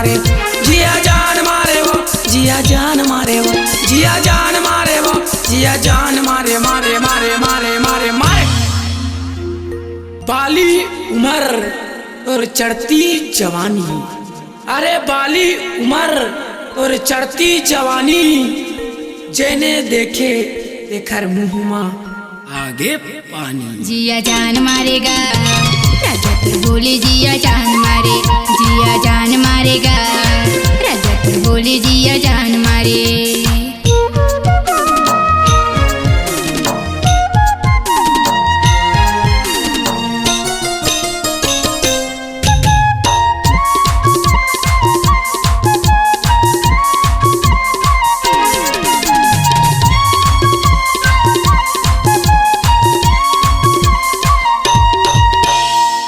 मारे, जिया जान मारे वो, जिया जान मारे वो, जिया जान मारे वो, जिया जान मारे मारे मारे मारे मारे मारे। बाली उम्र और चढ़ती जवानी, अरे बाली उम्र और चढ़ती जवानी, जेने देखे देखर मुँहमा आगे पानी। जिया जान मारेगा रजत बोली, जिया जान मारे, जिया जान मारेगा रजत बोली, जिया जान मारे।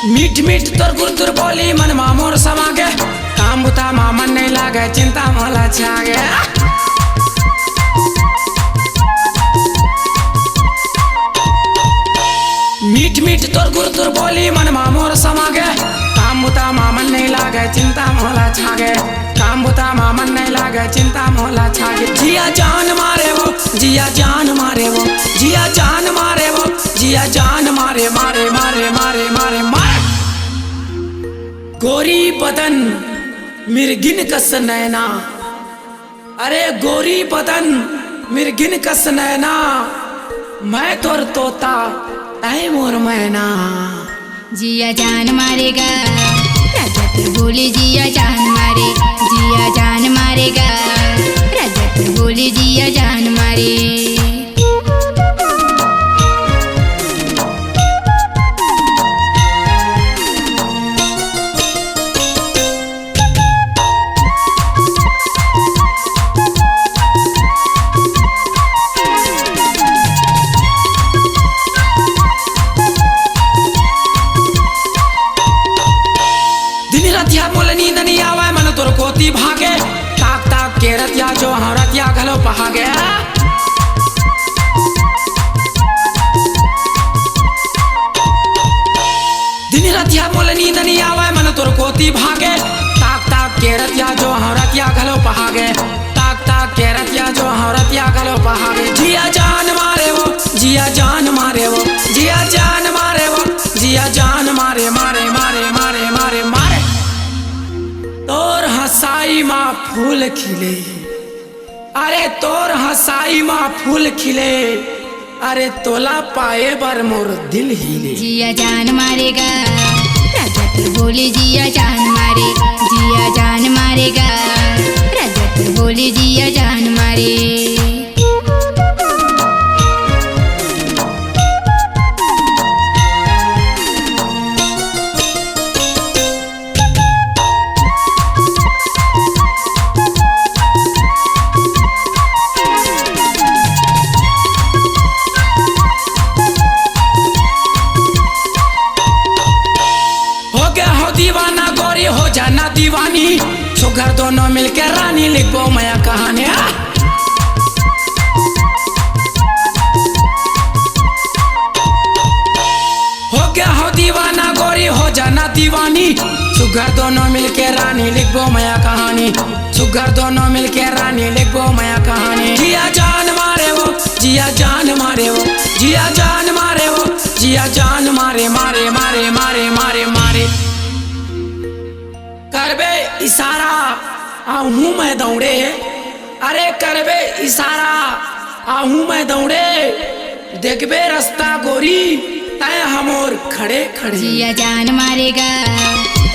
मीठ मीठ तोर गुरदुर बोली मन मामोर समागे, काम बुता मामन नहीं लागे चिंता मोला छागे। मीठ मीठ तोर गुरदुर बोली मन मामोर समागे, काम बुता मामन नहीं लागे चिंता मोला छागे, काम बुता मामन नहीं लागे चिंता मोला छागे। जिया जान मारे वो, जिया जान मारे वो, जिया जान मारे वो, जिया जान मारे मारे मारे मारे मारे मारे। गोरी बदन मिर्गिन कस नैना, अरे गोरी बदन मिर्गिन कस नैना, मैं तोर तोता ऐ मोर मैना। जिया जान मारेगा रजत बोली, जिया जान मारे, जिया जान मारेगा रजत बोली, जिया जान मारे। रतिया मोल नींद नहीं आवे मन तोर कोती भागे, ताक ताक के रतिया जो हाँ रतिया घलो पहागे। दिन रतिया मोल नींद नहीं आवे मन तोर कोती भागे, ताक ताक के रतिया जो हाँ रतिया घलो पहागे, ताक ताक के रतिया जो हाँ रतिया घलो पहागे। जिया जान मारे वो, जिया जान मारे वो, जिया जान मारे वो, जिया जान मारे मारे मारे मारे मारे मारे। तोर हंसाई माँ फूल खिले, अरे तोर हंसाई माँ फूल खिले, अरे तोला पाए बर मोर दिल हिले। जिया जान मारेगा रजत बोली, जिया जान मारे, जिया जान मारेगा रजत बोली, जिया जान मारे। दीवाना गोरी हो जाना दीवानी, सुगर दोनों मिलकर रानी लिखो माया कहानी। हो गया हो दीवाना गोरी हो जाना दीवानी, सुगर दोनों मिलकर रानी लिखो माया कहानी, सुगर दोनों मिलकर रानी लिखो माया कहानी। जिया जान मारे वो, जिया जान मारे वो, जिया जान मारे वो, जिया जान मारे मारे मारे मारे मारे मारे। करबे इशारा आहूँ मैं दौड़े, अरे करबे इशारा आहूँ मैं दौड़े, देखबे रास्ता गोरी तय हमोर खड़े खड़े। जिया जान मारेगा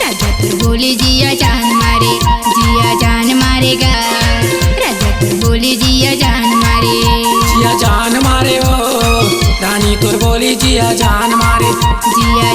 रजत बोली, जिया जान मारे, जिया जान मारेगा रजत बोली, जिया जान मारे। जिया जान मारे वो रानी तोर बोली, जिया जान मारे, जिया